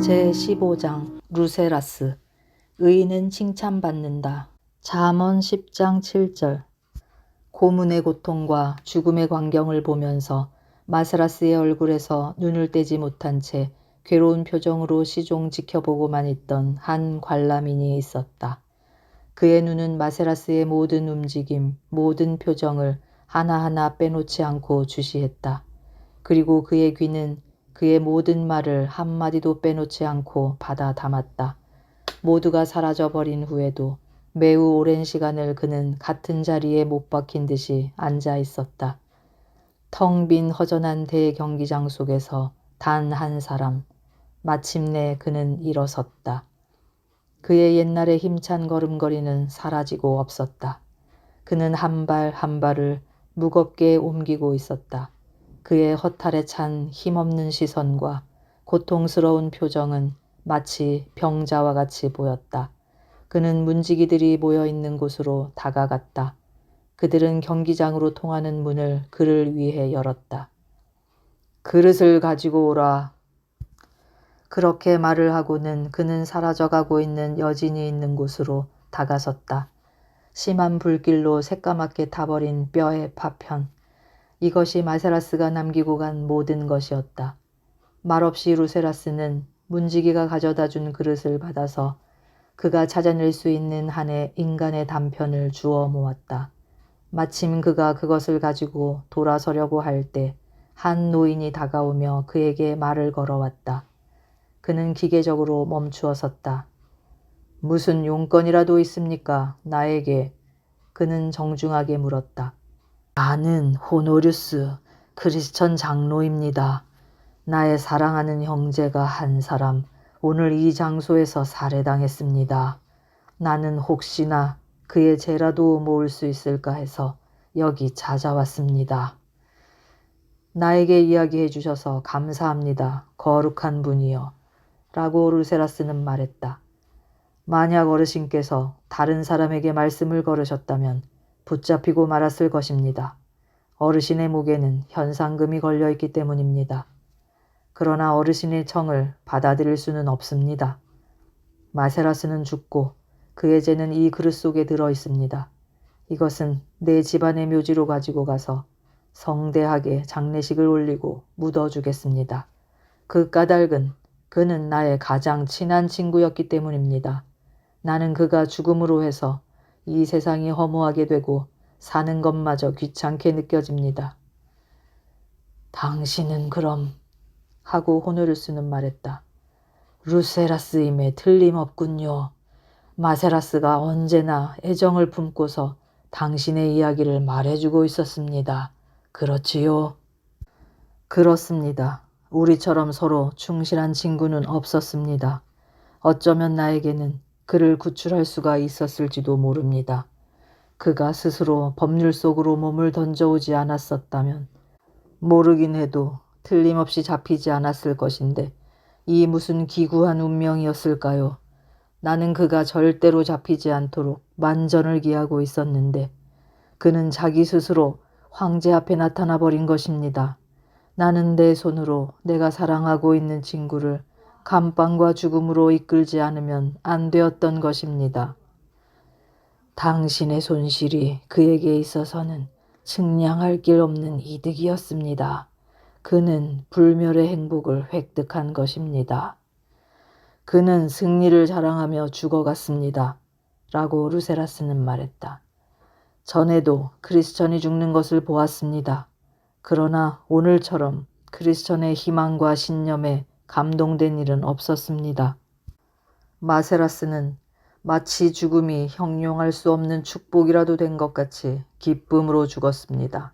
제15장 루세라스. 의인은 칭찬받는다. 잠언 10장 7절. 고문의 고통과 죽음의 광경을 보면서 마세라스의 얼굴에서 눈을 떼지 못한 채 괴로운 표정으로 시종 지켜보고만 있던 한 관람인이 있었다. 그의 눈은 마세라스의 모든 움직임, 모든 표정을 하나하나 빼놓지 않고 주시했다. 그리고 그의 귀는 그의 모든 말을 한마디도 빼놓지 않고 받아 담았다. 모두가 사라져버린 후에도 매우 오랜 시간을 그는 같은 자리에 못 박힌 듯이 앉아 있었다. 텅 빈 허전한 대경기장 속에서 단 한 사람. 마침내 그는 일어섰다. 그의 옛날의 힘찬 걸음걸이는 사라지고 없었다. 그는 한 발 한 발을 무겁게 옮기고 있었다. 그의 허탈에 찬 힘없는 시선과 고통스러운 표정은 마치 병자와 같이 보였다. 그는 문지기들이 모여있는 곳으로 다가갔다. 그들은 경기장으로 통하는 문을 그를 위해 열었다. 그릇을 가지고 오라. 그렇게 말을 하고는 그는 사라져가고 있는 여진이 있는 곳으로 다가섰다. 심한 불길로 새까맣게 타버린 뼈의 파편. 이것이 마세라스가 남기고 간 모든 것이었다. 말없이 루세라스는 문지기가 가져다 준 그릇을 받아서 그가 찾아낼 수 있는 한의 인간의 단편을 주워 모았다. 마침 그가 그것을 가지고 돌아서려고 할 때 한 노인이 다가오며 그에게 말을 걸어왔다. 그는 기계적으로 멈추어 섰다. 무슨 용건이라도 있습니까? 나에게. 그는 정중하게 물었다. 나는 호노류스 크리스천 장로입니다. 나의 사랑하는 형제가 한 사람 오늘 이 장소에서 살해당했습니다. 나는 혹시나 그의 죄라도 모을 수 있을까 해서 여기 찾아왔습니다. 나에게 이야기해 주셔서 감사합니다. 거룩한 분이여. 라고 루세라스는 말했다. 만약 어르신께서 다른 사람에게 말씀을 걸으셨다면 붙잡히고 말았을 것입니다. 어르신의 목에는 현상금이 걸려있기 때문입니다. 그러나 어르신의 청을 받아들일 수는 없습니다. 마세라스는 죽고 그의 죄는 이 그릇 속에 들어있습니다. 이것은 내 집안의 묘지로 가지고 가서 성대하게 장례식을 올리고 묻어주겠습니다. 그 까닭은 그는 나의 가장 친한 친구였기 때문입니다. 나는 그가 죽음으로 해서 이 세상이 허무하게 되고 사는 것마저 귀찮게 느껴집니다. 당신은 그럼 하고 호노류스는 말했다. 루세라스임에 틀림없군요. 마세라스가 언제나 애정을 품고서 당신의 이야기를 말해주고 있었습니다. 그렇지요? 그렇습니다. 우리처럼 서로 충실한 친구는 없었습니다. 어쩌면 나에게는 그를 구출할 수가 있었을지도 모릅니다. 그가 스스로 법률 속으로 몸을 던져오지 않았었다면 모르긴 해도 틀림없이 잡히지 않았을 것인데 이 무슨 기구한 운명이었을까요? 나는 그가 절대로 잡히지 않도록 만전을 기하고 있었는데 그는 자기 스스로 황제 앞에 나타나 버린 것입니다. 나는 내 손으로 내가 사랑하고 있는 친구를 감방과 죽음으로 이끌지 않으면 안 되었던 것입니다. 당신의 손실이 그에게 있어서는 측량할 길 없는 이득이었습니다. 그는 불멸의 행복을 획득한 것입니다. 그는 승리를 자랑하며 죽어갔습니다. 라고 루세라스는 말했다. 전에도 크리스천이 죽는 것을 보았습니다. 그러나 오늘처럼 크리스천의 희망과 신념에 감동된 일은 없었습니다. 마세라스는 마치 죽음이 형용할 수 없는 축복이라도 된 것 같이 기쁨으로 죽었습니다.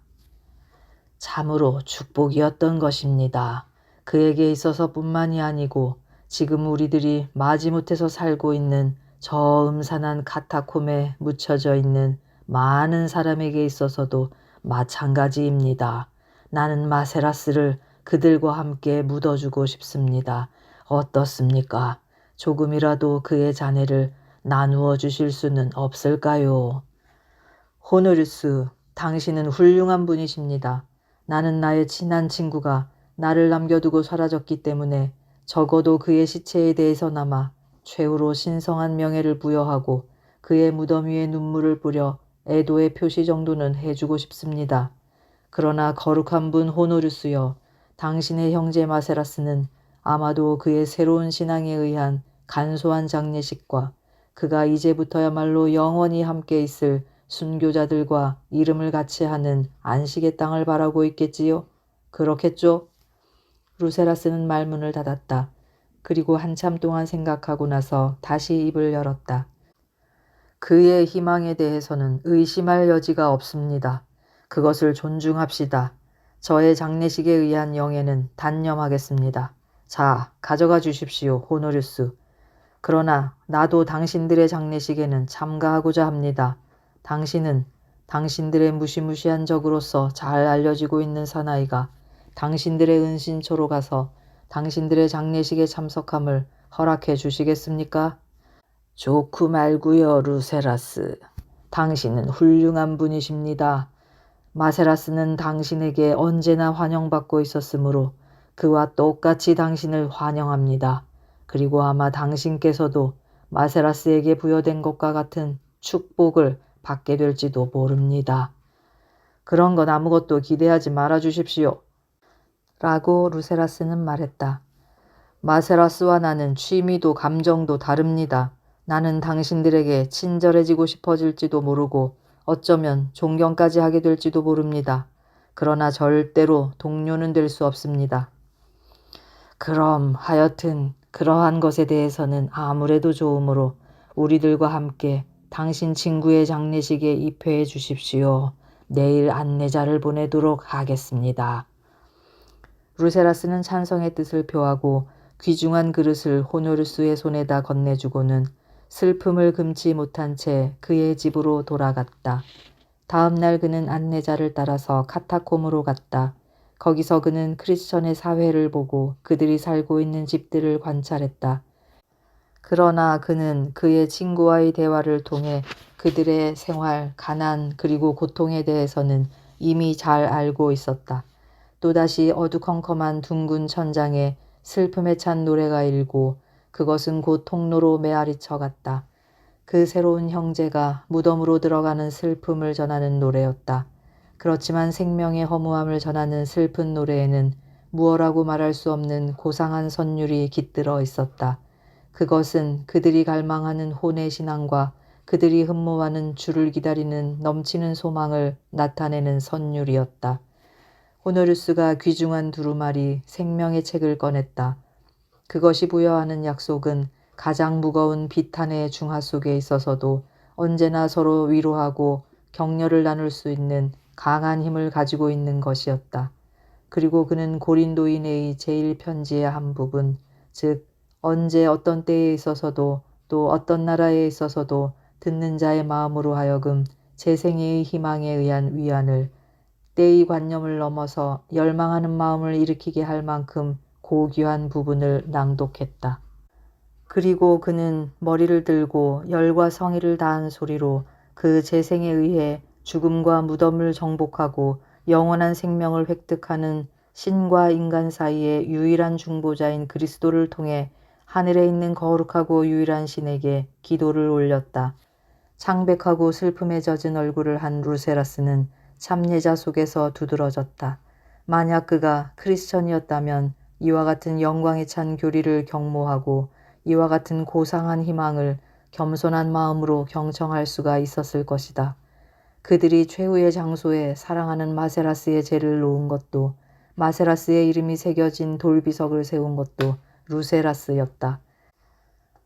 참으로 축복이었던 것입니다. 그에게 있어서뿐만이 아니고 지금 우리들이 마지못해서 살고 있는 저 음산한 카타콤에 묻혀져 있는 많은 사람에게 있어서도 마찬가지입니다. 나는 마세라스를 그들과 함께 묻어주고 싶습니다. 어떻습니까? 조금이라도 그의 잔해를 나누어 주실 수는 없을까요? 호노류스, 당신은 훌륭한 분이십니다. 나는 나의 친한 친구가 나를 남겨두고 사라졌기 때문에 적어도 그의 시체에 대해서나마 최후로 신성한 명예를 부여하고 그의 무덤 위에 눈물을 뿌려 애도의 표시 정도는 해주고 싶습니다. 그러나 거룩한 분 호노류스여, 당신의 형제 마세라스는 아마도 그의 새로운 신앙에 의한 간소한 장례식과 그가 이제부터야말로 영원히 함께 있을 순교자들과 이름을 같이 하는 안식의 땅을 바라고 있겠지요? 그렇겠죠? 루세라스는 말문을 닫았다. 그리고 한참 동안 생각하고 나서 다시 입을 열었다. 그의 희망에 대해서는 의심할 여지가 없습니다. 그것을 존중합시다. 저의 장례식에 의한 영예는 단념하겠습니다. 자, 가져가 주십시오, 호노류스. 그러나 나도 당신들의 장례식에는 참가하고자 합니다. 당신은 당신들의 무시무시한 적으로서 잘 알려지고 있는 사나이가 당신들의 은신처로 가서 당신들의 장례식에 참석함을 허락해 주시겠습니까? 좋고 말고요, 루세라스. 당신은 훌륭한 분이십니다. 마세라스는 당신에게 언제나 환영받고 있었으므로 그와 똑같이 당신을 환영합니다. 그리고 아마 당신께서도 마세라스에게 부여된 것과 같은 축복을 받게 될지도 모릅니다. 그런 건 아무것도 기대하지 말아 주십시오. 라고 루세라스는 말했다. 마세라스와 나는 취미도 감정도 다릅니다. 나는 당신들에게 친절해지고 싶어질지도 모르고 어쩌면 존경까지 하게 될지도 모릅니다. 그러나 절대로 동료는 될 수 없습니다. 그럼 하여튼 그러한 것에 대해서는 아무래도 좋으므로 우리들과 함께 당신 친구의 장례식에 입회해 주십시오. 내일 안내자를 보내도록 하겠습니다. 루세라스는 찬성의 뜻을 표하고 귀중한 그릇을 호노르스의 손에다 건네주고는 슬픔을 금치 못한 채 그의 집으로 돌아갔다. 다음 날 그는 안내자를 따라서 카타콤으로 갔다. 거기서 그는 크리스천의 사회를 보고 그들이 살고 있는 집들을 관찰했다. 그러나 그는 그의 친구와의 대화를 통해 그들의 생활, 가난 그리고 고통에 대해서는 이미 잘 알고 있었다. 또다시 어두컴컴한 둥근 천장에 슬픔에 찬 노래가 일고 그것은 곧 통로로 메아리쳐 갔다. 그 새로운 형제가 무덤으로 들어가는 슬픔을 전하는 노래였다. 그렇지만 생명의 허무함을 전하는 슬픈 노래에는 무어라고 말할 수 없는 고상한 선율이 깃들어 있었다. 그것은 그들이 갈망하는 혼의 신앙과 그들이 흠모하는 주를 기다리는 넘치는 소망을 나타내는 선율이었다. 호노류스가 귀중한 두루마리 생명의 책을 꺼냈다. 그것이 부여하는 약속은 가장 무거운 비탄의 중하 속에 있어서도 언제나 서로 위로하고 격려를 나눌 수 있는 강한 힘을 가지고 있는 것이었다. 그리고 그는 고린도인의 제1편지의 한 부분, 즉 언제 어떤 때에 있어서도 또 어떤 나라에 있어서도 듣는 자의 마음으로 하여금 재생의 희망에 의한 위안을 때의 관념을 넘어서 열망하는 마음을 일으키게 할 만큼 고귀한 부분을 낭독했다. 그리고 그는 머리를 들고 열과 성의를 다한 소리로 그 재생에 의해 죽음과 무덤을 정복하고 영원한 생명을 획득하는 신과 인간 사이의 유일한 중보자인 그리스도를 통해 하늘에 있는 거룩하고 유일한 신에게 기도를 올렸다. 창백하고 슬픔에 젖은 얼굴을 한 루세라스는 참례자 속에서 두드러졌다. 만약 그가 크리스천이었다면 이와 같은 영광에 찬 교리를 경모하고 이와 같은 고상한 희망을 겸손한 마음으로 경청할 수가 있었을 것이다. 그들이 최후의 장소에 사랑하는 마세라스의 제를 놓은 것도 마세라스의 이름이 새겨진 돌비석을 세운 것도 루세라스였다.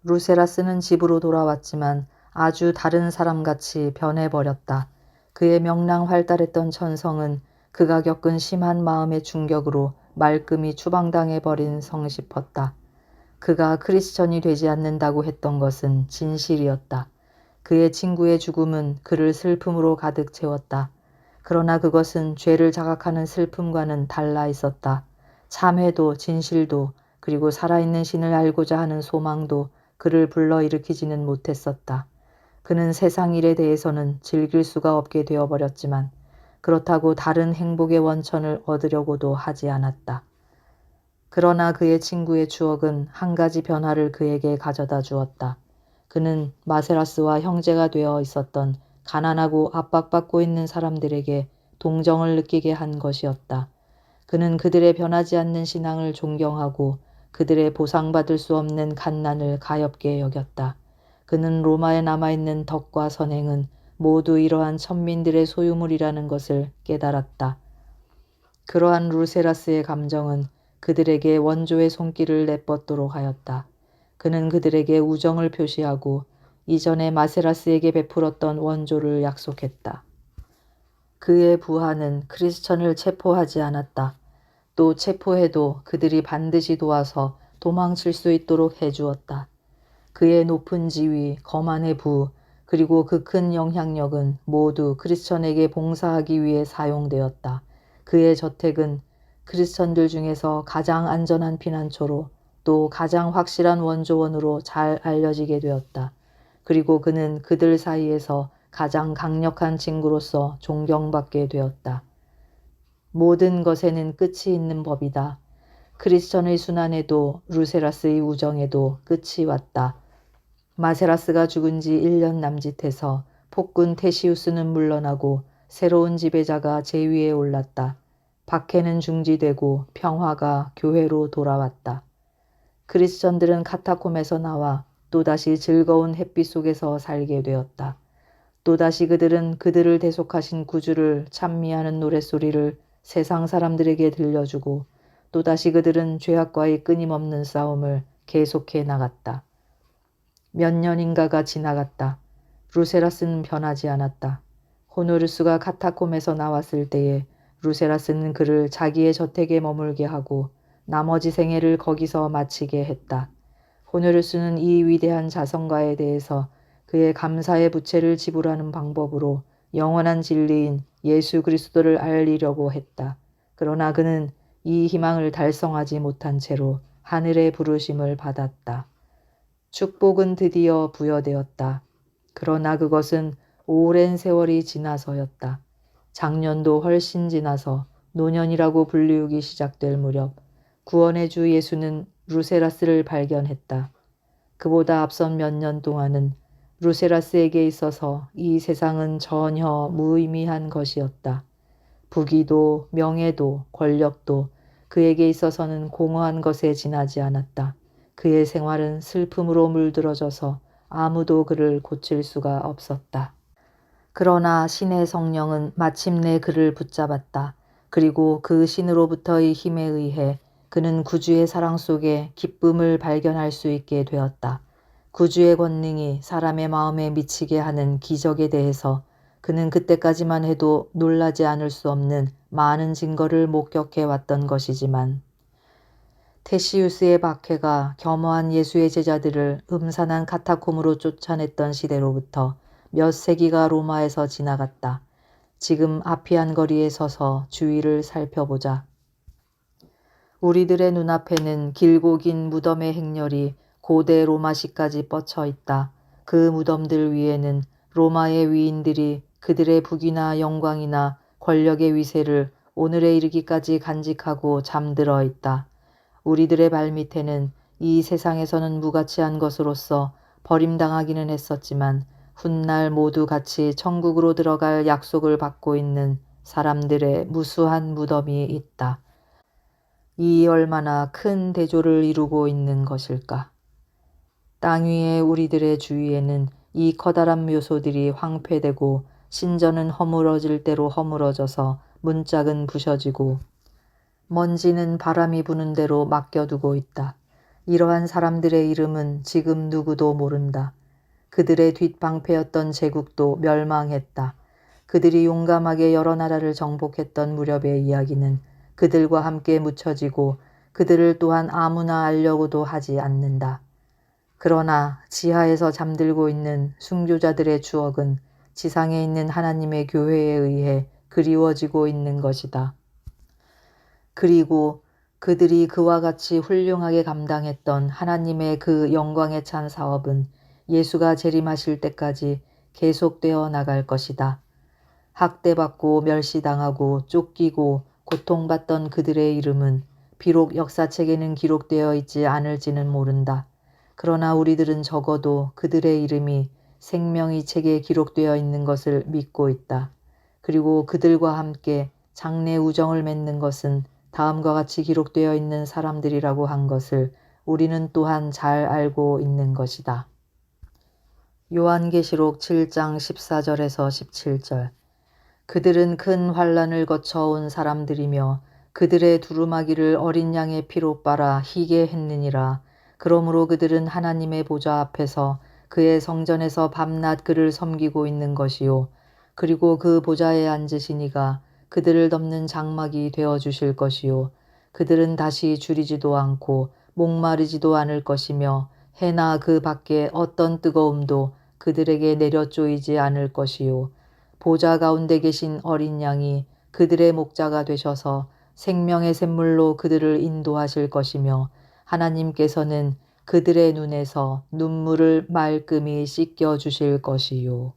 루세라스는 집으로 돌아왔지만 아주 다른 사람같이 변해버렸다. 그의 명랑활달했던 천성은 그가 겪은 심한 마음의 충격으로 말끔히 추방당해버린 성싶었다. 그가 크리스천이 되지 않는다고 했던 것은 진실이었다. 그의 친구의 죽음은 그를 슬픔으로 가득 채웠다. 그러나 그것은 죄를 자각하는 슬픔과는 달라 있었다. 참회도 진실도 그리고 살아있는 신을 알고자 하는 소망도 그를 불러일으키지는 못했었다. 그는 세상 일에 대해서는 즐길 수가 없게 되어버렸지만 그렇다고 다른 행복의 원천을 얻으려고도 하지 않았다. 그러나 그의 친구의 추억은 한 가지 변화를 그에게 가져다 주었다. 그는 마세라스와 형제가 되어 있었던 가난하고 압박받고 있는 사람들에게 동정을 느끼게 한 것이었다. 그는 그들의 변하지 않는 신앙을 존경하고 그들의 보상받을 수 없는 갓난을 가엾게 여겼다. 그는 로마에 남아있는 덕과 선행은 모두 이러한 천민들의 소유물이라는 것을 깨달았다. 그러한 루세라스의 감정은 그들에게 원조의 손길을 내뻗도록 하였다. 그는 그들에게 우정을 표시하고 이전에 마세라스에게 베풀었던 원조를 약속했다. 그의 부하는 크리스천을 체포하지 않았다. 또 체포해도 그들이 반드시 도와서 도망칠 수 있도록 해주었다. 그의 높은 지위, 거만의 부, 그리고 그 큰 영향력은 모두 크리스천에게 봉사하기 위해 사용되었다. 그의 저택은 크리스천들 중에서 가장 안전한 피난처로 또 가장 확실한 원조원으로 잘 알려지게 되었다. 그리고 그는 그들 사이에서 가장 강력한 친구로서 존경받게 되었다. 모든 것에는 끝이 있는 법이다. 크리스천의 순환에도 루세라스의 우정에도 끝이 왔다. 마세라스가 죽은 지 1년 남짓해서 폭군 테시우스는 물러나고 새로운 지배자가 제위에 올랐다. 박해는 중지되고 평화가 교회로 돌아왔다. 크리스천들은 카타콤에서 나와 또다시 즐거운 햇빛 속에서 살게 되었다. 또다시 그들은 그들을 대속하신 구주를 찬미하는 노랫소리를 세상 사람들에게 들려주고 또다시 그들은 죄악과의 끊임없는 싸움을 계속해 나갔다. 몇 년인가가 지나갔다. 루세라스는 변하지 않았다. 호노르스가 카타콤에서 나왔을 때에 루세라스는 그를 자기의 저택에 머물게 하고 나머지 생애를 거기서 마치게 했다. 호노르스는 이 위대한 자성가에 대해서 그의 감사의 부채를 지불하는 방법으로 영원한 진리인 예수 그리스도를 알리려고 했다. 그러나 그는 이 희망을 달성하지 못한 채로 하늘의 부르심을 받았다. 축복은 드디어 부여되었다. 그러나 그것은 오랜 세월이 지나서였다. 작년도 훨씬 지나서 노년이라고 불리우기 시작될 무렵 구원의 주 예수는 루세라스를 발견했다. 그보다 앞선 몇 년 동안은 루세라스에게 있어서 이 세상은 전혀 무의미한 것이었다. 부귀도 명예도 권력도 그에게 있어서는 공허한 것에 지나지 않았다. 그의 생활은 슬픔으로 물들어져서 아무도 그를 고칠 수가 없었다. 그러나 신의 성령은 마침내 그를 붙잡았다. 그리고 그 신으로부터의 힘에 의해 그는 구주의 사랑 속에 기쁨을 발견할 수 있게 되었다. 구주의 권능이 사람의 마음에 미치게 하는 기적에 대해서 그는 그때까지만 해도 놀라지 않을 수 없는 많은 증거를 목격해 왔던 것이지만 테시우스의 박해가 겸허한 예수의 제자들을 음산한 카타콤으로 쫓아냈던 시대로부터 몇 세기가 로마에서 지나갔다. 지금 아피한 거리에 서서 주위를 살펴보자. 우리들의 눈앞에는 길고 긴 무덤의 행렬이 고대 로마시까지 뻗쳐 있다. 그 무덤들 위에는 로마의 위인들이 그들의 부귀나 영광이나 권력의 위세를 오늘에 이르기까지 간직하고 잠들어 있다. 우리들의 발밑에는 이 세상에서는 무가치한 것으로서 버림당하기는 했었지만 훗날 모두 같이 천국으로 들어갈 약속을 받고 있는 사람들의 무수한 무덤이 있다. 이 얼마나 큰 대조를 이루고 있는 것일까. 땅 위에 우리들의 주위에는 이 커다란 묘소들이 황폐되고 신전은 허물어질 대로 허물어져서 문짝은 부셔지고 먼지는 바람이 부는 대로 맡겨두고 있다. 이러한 사람들의 이름은 지금 누구도 모른다. 그들의 뒷방패였던 제국도 멸망했다. 그들이 용감하게 여러 나라를 정복했던 무렵의 이야기는 그들과 함께 묻혀지고 그들을 또한 아무나 알려고도 하지 않는다. 그러나 지하에서 잠들고 있는 순교자들의 추억은 지상에 있는 하나님의 교회에 의해 그리워지고 있는 것이다. 그리고 그들이 그와 같이 훌륭하게 감당했던 하나님의 그 영광에 찬 사업은 예수가 재림하실 때까지 계속되어 나갈 것이다. 학대받고 멸시당하고 쫓기고 고통받던 그들의 이름은 비록 역사책에는 기록되어 있지 않을지는 모른다. 그러나 우리들은 적어도 그들의 이름이 생명의 책에 기록되어 있는 것을 믿고 있다. 그리고 그들과 함께 장래 우정을 맺는 것은 다음과 같이 기록되어 있는 사람들이라고 한 것을 우리는 또한 잘 알고 있는 것이다. 요한계시록 7장 14절에서 17절. 그들은 큰 환난을 거쳐온 사람들이며 그들의 두루마기를 어린 양의 피로 빨아 희게 했느니라. 그러므로 그들은 하나님의 보좌 앞에서 그의 성전에서 밤낮 그를 섬기고 있는 것이요. 그리고 그 보좌에 앉으신 이가 그들을 덮는 장막이 되어 주실 것이요. 그들은 다시 줄이지도 않고 목마르지도 않을 것이며 해나 그 밖에 어떤 뜨거움도 그들에게 내려 쪼이지 않을 것이요. 보좌 가운데 계신 어린 양이 그들의 목자가 되셔서 생명의 샘물로 그들을 인도하실 것이며 하나님께서는 그들의 눈에서 눈물을 말끔히 씻겨 주실 것이요.